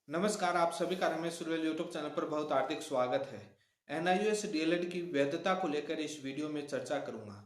नमस्कार, आप सभी का रमेश सुरवेल यूट्यूब चैनल पर बहुत हार्दिक स्वागत है। एनआईओएस डीएलएड की वैधता को लेकर इस वीडियो में चर्चा करूंगा।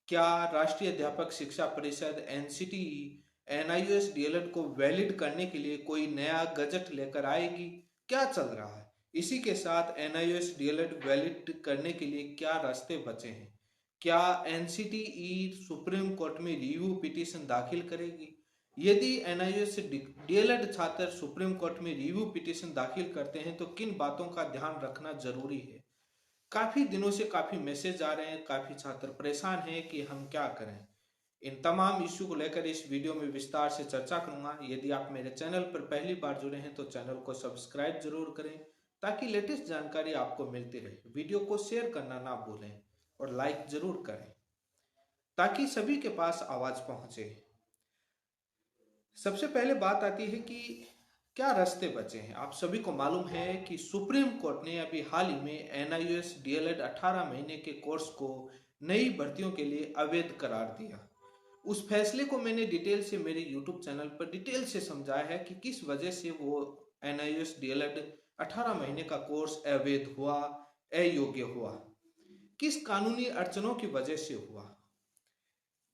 क्या राष्ट्रीय अध्यापक शिक्षा परिषद एनसीटीई एनआईओएस डीएलएड को वैलिड करने के लिए कोई नया गजट लेकर आएगी? क्या चल रहा है? इसी के साथ एनआईओएस डीएलएड वैलिड करने के लिए क्या रास्ते बचे हैं? क्या एनसीटीई सुप्रीम कोर्ट में रिव्यू पिटीशन दाखिल करेगी? यदि एनआईओएस से डीएलएड छात्र सुप्रीम कोर्ट में रिव्यू पिटीशन दाखिल करते हैं तो किन बातों का ध्यान रखना जरूरी है? काफी दिनों से काफी मैसेज आ रहे हैं, काफी छात्र परेशान हैं कि हम क्या करें। इन तमाम इश्यू को लेकर इस वीडियो में विस्तार से चर्चा करूंगा। यदि आप मेरे चैनल पर पहली बार जुड़े हैं तो चैनल को सब्सक्राइब जरूर करें ताकि लेटेस्ट जानकारी आपको मिलती रहे। वीडियो को शेयर करना ना भूलें और लाइक जरूर करें ताकि सभी के पास आवाज पहुंचे। सबसे पहले बात आती है कि क्या रास्ते बचे हैं। आप सभी को मालूम है कि सुप्रीम कोर्ट ने अभी हाल ही में एनआईओएस डीएलएड 18 महीने के कोर्स को नई भर्तियों के लिए अवैध करार दिया। उस फैसले को मैंने डिटेल से मेरे यूट्यूब चैनल पर डिटेल से समझाया है कि किस वजह से वो एनआईओएस डीएलएड 18 महीने का कोर्स अवैध हुआ, अयोग्य हुआ, किस कानूनी अड़चनों की वजह से हुआ।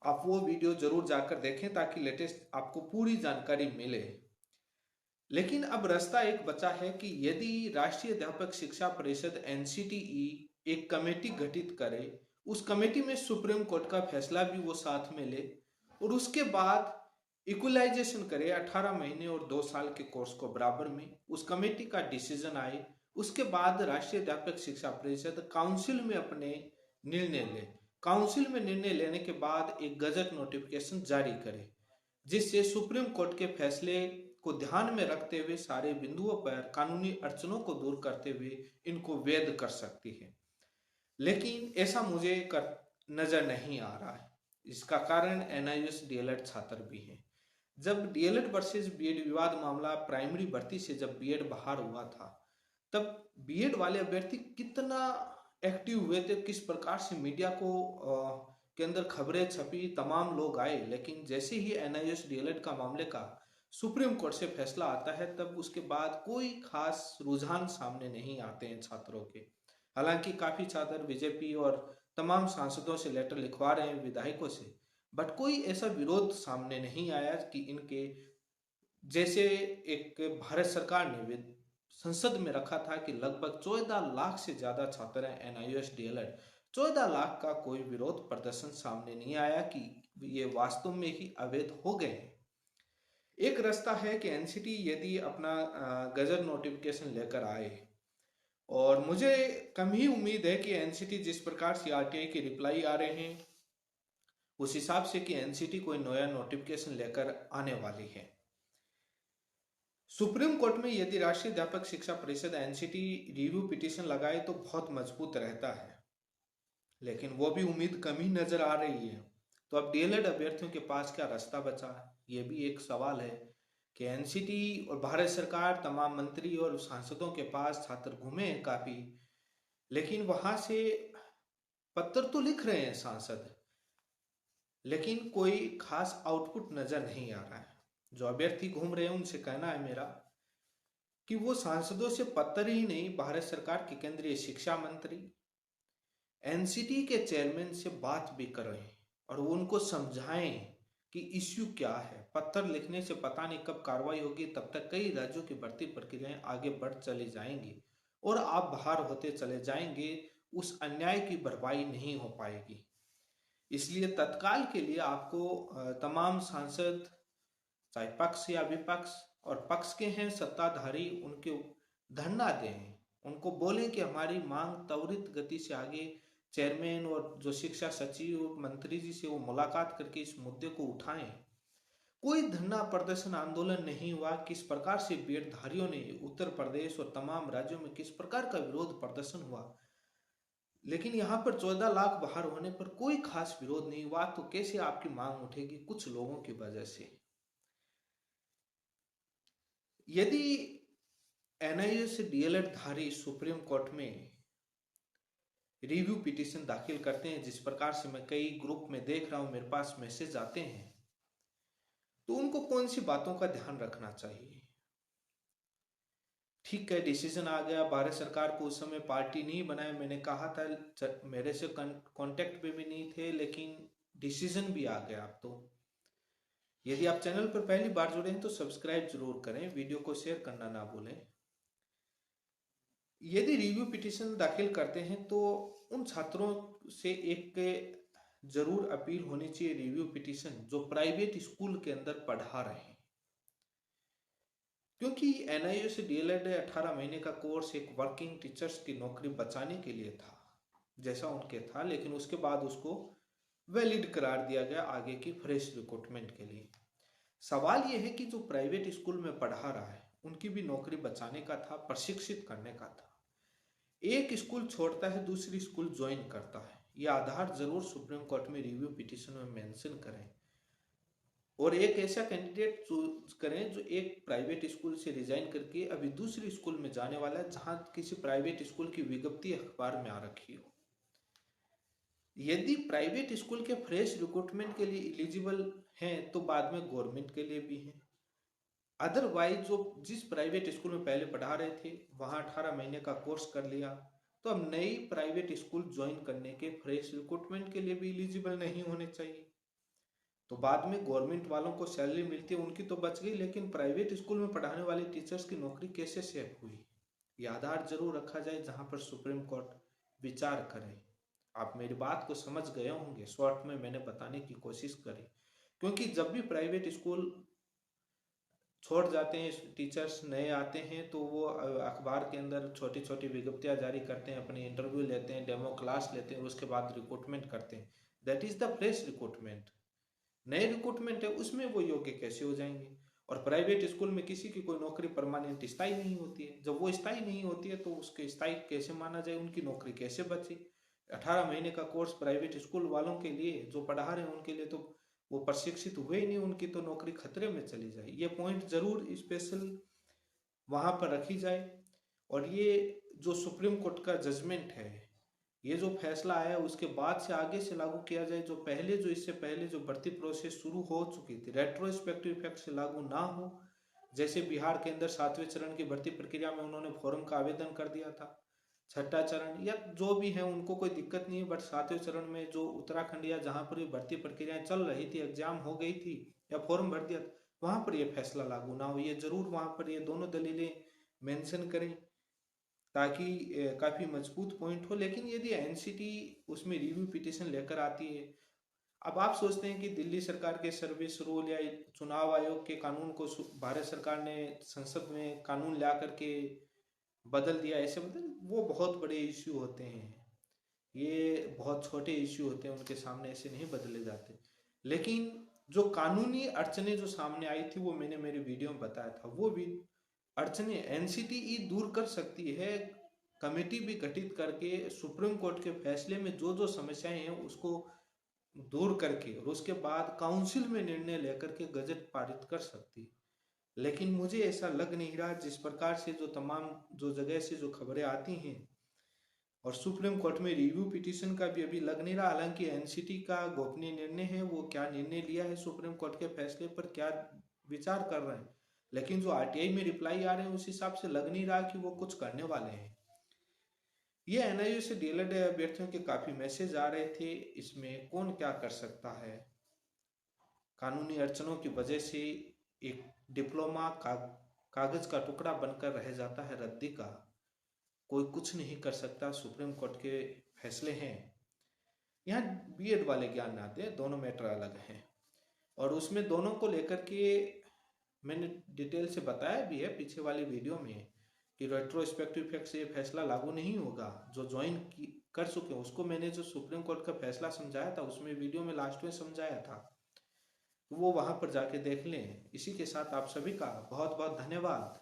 आप वो वीडियो जरूर जाकर देखें ताकि लेटेस्ट आपको पूरी जानकारी मिले। लेकिन अब रास्ता एक बचा है कि यदि राष्ट्रीय अध्यापक शिक्षा परिषद एनसीटीई एक कमेटी गठित करे, उस कमेटी में सुप्रीम कोर्ट का फैसला भी वो साथ में ले और उसके बाद इक्वलाइजेशन करे 18 महीने और 2 साल के कोर्स को बराबर में, उस कमेटी का डिसीजन आए, उसके बाद राष्ट्रीय अध्यापक शिक्षा परिषद काउंसिल में अपने निर्णय ले। काउंसिल में निर्णय लेने के बाद एक गजट नोटिफिकेशन जारी करे जिससे सुप्रीम कोर्ट के फैसले को ध्यान में रखते हुए सारे बिंदुओं पर कानूनी अड़चनों को दूर करते हुए इनको वैध कर सकती है। लेकिन ऐसा मुझे नजर नहीं आ रहा है। इसका कारण एनआईओएस डीएलएड छात्र भी हैं। जब डीएलएड वर्सेस बीएड विवाद मामला प्राइमरी भर्ती से जब बीएड बाहर हुआ था, तब बीएड वाले अभ्यर्थी कितना एक्टिव हुए थे, किस प्रकार से मीडिया को के अंदर खबरें छपी, तमाम लोग आए। लेकिन जैसे ही एनआईओएस डीएलएड का मामले का सुप्रीम कोर्ट से फैसला आता है, तब उसके बाद कोई खास रुझान सामने नहीं आते हैं छात्रों के। हालांकि काफी छात्र बीजेपी और तमाम सांसदों से लेटर लिखवा रहे हैं, विधायकों से, बट कोई ऐसा विरोध सामने नहीं आया कि इनके जैसे एक भारत सरकार ने संसद में रखा था कि लगभग 14 लाख से ज्यादा छात्र हैं एनआईओएस डीएलएड, 14 लाख का कोई विरोध प्रदर्शन सामने नहीं आया कि ये वास्तव में ही अवैध हो गए हैं। एक रास्ता है कि एनसीटी यदि अपना गजट नोटिफिकेशन लेकर आए, और मुझे कम ही उम्मीद है कि एनसीटी जिस प्रकार से आरटीआई के रिप्लाई आ रहे हैं उस हिसाब से कि एनसीटी कोई नया नोटिफिकेशन लेकर आने वाली है। सुप्रीम कोर्ट में यदि राष्ट्रीय अध्यापक शिक्षा परिषद एनसीटी रिव्यू पिटीशन लगाए तो बहुत मजबूत रहता है, लेकिन वो भी उम्मीद कम ही नजर आ रही है। तो अब डीएलएड अभ्यर्थियों के पास क्या रास्ता बचा है, ये भी एक सवाल है कि एनसीटी और भारत सरकार, तमाम मंत्री और सांसदों के पास छात्र घूमे हैं काफी, लेकिन वहां से पत्र तो लिख रहे हैं सांसद, लेकिन कोई खास आउटपुट नजर नहीं आ रहा है। जो अभ्यर्थी घूम रहे हैं उनसे कहना है मेरा कि वो सांसदों से पत्र ही नहीं, भारत सरकार के केंद्रीय शिक्षा मंत्री, एनसीटी के चेयरमैन से बात भी करें और वो उनको समझाएं कि इश्यू क्या है। पत्र लिखने से पता नहीं कब कार्रवाई होगी, तब तक कई राज्यों की भर्ती प्रक्रियाएं आगे बढ़ चली जाएंगी और आप बाहर होते चले जाएंगे, उस अन्याय की भरपाई नहीं हो पाएगी। इसलिए तत्काल के लिए आपको तमाम सांसद, चाहे पक्ष या विपक्ष, और पक्ष के हैं सत्ताधारी, उनके धरना दें, उनको बोलें कि हमारी मांग त्वरित गति से आगे, चेयरमैन और जो शिक्षा सचिव मंत्री जी से वो मुलाकात करके इस मुद्दे को उठाएं। कोई धरना प्रदर्शन आंदोलन नहीं हुआ। किस प्रकार से बीएड धारियों ने उत्तर प्रदेश और तमाम राज्यों में किस प्रकार का विरोध प्रदर्शन हुआ, लेकिन यहाँ पर 14 लाख बाहर होने पर कोई खास विरोध नहीं हुआ, तो कैसे आपकी मांग उठेगी? कुछ लोगों की वजह से। यदि एनआईओएस से डीएलएड धारी सुप्रीम कोर्ट में रिव्यू पिटीशन दाखिल करते हैं, जिस प्रकार से मैं कई ग्रुप में देख रहा हूं, मेरे पास मैसेज आते हैं, तो उनको कौन सी बातों का ध्यान रखना चाहिए? ठीक है, डिसीजन आ गया। भारत सरकार को उस समय पार्टी नहीं बनाया, मैंने कहा था, मेरे से कांटेक्ट पे भी नहीं थे, लेकिन डिसीजन भी आ गया अब तो। यदि आप चैनल पर पहली बार जुड़े हैं तो सब्सक्राइब जरूर करें, वीडियो को शेयर करना ना भूलें। यदि रिव्यू पिटीशन दाखिल करते हैं तो उन छात्रों से एक जरूर अपील होनी चाहिए, रिव्यू पिटीशन जो प्राइवेट स्कूल के अंदर पढ़ा रहे हैं, क्योंकि एनआईओ से डीएलएड 18 महीने का कोर्स एक वर्किंग टीचर्स की नौकरी बचाने के लिए था, जैसा उनके था, लेकिन उसके बाद उसको वैलिड करार दिया गया आगे की फ्रेश रिक्रूटमेंट के लिए। सवाल यह है कि जो प्राइवेट स्कूल में पढ़ा रहा है उनकी भी नौकरी बचाने का था, प्रशिक्षित करने का था। एक स्कूल छोड़ता है, दूसरी स्कूल ज्वाइन करता है, यह आधार जरूर सुप्रीम कोर्ट में रिव्यू पिटीशन में मेंशन करें, और एक ऐसा कैंडिडेट चूज करें जो एक प्राइवेट स्कूल से रिजाइन करके अभी दूसरी स्कूल में जाने वाला है, जहां किसी प्राइवेट स्कूल की विज्ञप्ति अखबार में आ रखी हो। यदि प्राइवेट स्कूल के फ्रेश रिक्रूटमेंट के लिए एलिजिबल हैं तो बाद में गवर्नमेंट के लिए भी हैं। अदरवाइज जो जिस प्राइवेट स्कूल में पहले पढ़ा रहे थे वहां 18 महीने का कोर्स कर लिया तो अब नई प्राइवेट स्कूल ज्वाइन करने के फ्रेश रिक्रूटमेंट के लिए भी एलिजिबल नहीं होने चाहिए। तो बाद में गवर्नमेंट वालों को सैलरी मिलती है, उनकी तो बच गई, लेकिन प्राइवेट स्कूल में पढ़ाने वाले टीचर्स की नौकरी कैसे सेव हुई, ये आधार जरूर रखा जाए, जहां पर सुप्रीम कोर्ट विचार करे। आप मेरी बात को समझ गए होंगे, शॉर्ट में मैंने बताने की कोशिश करी, क्योंकि जब भी प्राइवेट स्कूल छोड़ जाते हैं, टीचर्स नए आते हैं, तो वो अखबार के अंदर छोटी छोटी विज्ञप्तियां जारी करते हैं, अपने इंटरव्यू लेते हैं, डेमो क्लास लेते हैं, उसके बाद रिक्रूटमेंट करते हैं। That is the fresh recruitment. नए रिक्रूटमेंट है उसमें वो योग्य कैसे हो जाएंगे? और प्राइवेट स्कूल में किसी की कोई नौकरी परमानेंट स्थायी नहीं होती है, जब वो स्थायी नहीं होती है तो उसके स्थायी कैसे माना जाए, उनकी नौकरी कैसे बचे? 18 महीने का कोर्स प्राइवेट स्कूल वालों के लिए जो पढ़ा रहे हैं उनके लिए तो वो प्रशिक्षित हुए ही नहीं, उनकी तो नौकरी खतरे में चली जाए। ये पॉइंट जरूर स्पेशल वहां पर रखी जाए। और ये जो सुप्रीम कोर्ट का जजमेंट है, ये जो फैसला आया उसके बाद से आगे से लागू किया जाए, जो पहले जो इससे पहले जो भर्ती प्रोसेस शुरू हो चुकी थी रेट्रोस्पेक्टिव इफेक्ट से लागू ना हो। जैसे बिहार के अंदर 7वें चरण की भर्ती प्रक्रिया में उन्होंने फॉर्म का आवेदन कर दिया था, छठा चरण या जो भी है उनको कोई दिक्कत नहीं है, बट 7वें चरण में जो उत्तराखंड या जहां पर भर्ती प्रक्रियाएं चल रही थी, एग्जाम हो गई थी या फॉर्म भर दिया, वहां पर यह फैसला लागू ना हो। ये जरूर वहां पर ये दोनों दलीलें मेंशन करें ताकि काफी मजबूत पॉइंट हो। लेकिन यदि एनसीटी उसमें रिव्यू पिटीशन लेकर आती है, अब आप सोचते हैं कि दिल्ली सरकार के सर्विस रूल या चुनाव आयोग के कानून को भारत सरकार ने संसद में कानून ला करके बदल दिया, ऐसे बदल, वो बहुत बड़े इश्यू होते हैं, ये बहुत छोटे इश्यू होते हैं, उनके सामने ऐसे नहीं बदले जाते। लेकिन जो कानूनी अड़चने जो सामने आई थी वो मैंने मेरी वीडियो में बताया था, वो भी अड़चने एनसीटीई दूर कर सकती है, कमेटी भी गठित करके सुप्रीम कोर्ट के फैसले में जो जो समस्याएं हैं उसको दूर करके और उसके बाद काउंसिल में निर्णय लेकर के गजट पारित कर सकती है। लेकिन मुझे ऐसा लग नहीं रहा, जिस प्रकार से जो तमाम जो जगह से जो खबरें आती हैं, और सुप्रीम कोर्ट में रिव्यू पिटीशन का भी अभी लग नहीं रहा। हालांकि एनसीटी का गोपनीय निर्णय है, वो क्या निर्णय लिया है सुप्रीम कोर्ट के फैसले पर, क्या विचार कर रहे हैं, लेकिन जो आरटीआई में रिप्लाई आ रहे हैं उस हिसाब से लग नहीं रहा कि वो कुछ करने वाले हैं। ये एनआईओ से डीएलएड अभ्यर्थियों के काफी मैसेज आ रहे थे, इसमें कौन क्या कर सकता है, कानूनी अड़चनों की वजह से एक डिप्लोमा कागज का टुकड़ा बनकर रह जाता है रद्दी का, कोई कुछ नहीं कर सकता, सुप्रीम कोर्ट के फैसले हैं। यहाँ बीएड वाले ज्ञान आते हैं, दोनों मैटर अलग हैं, और उसमें दोनों को लेकर के मैंने डिटेल से बताया भी है पीछे वाली वीडियो में कि रेट्रोस्पेक्टिव इफेक्ट से फैसला लागू नहीं होगा। जो ज्वाइन कर चुके हैं उसको मैंने जो सुप्रीम कोर्ट का फैसला समझाया था उसमें वीडियो में लास्ट में समझाया था, वो वहां पर जाके देख लें। इसी के साथ आप सभी का बहुत बहुत धन्यवाद।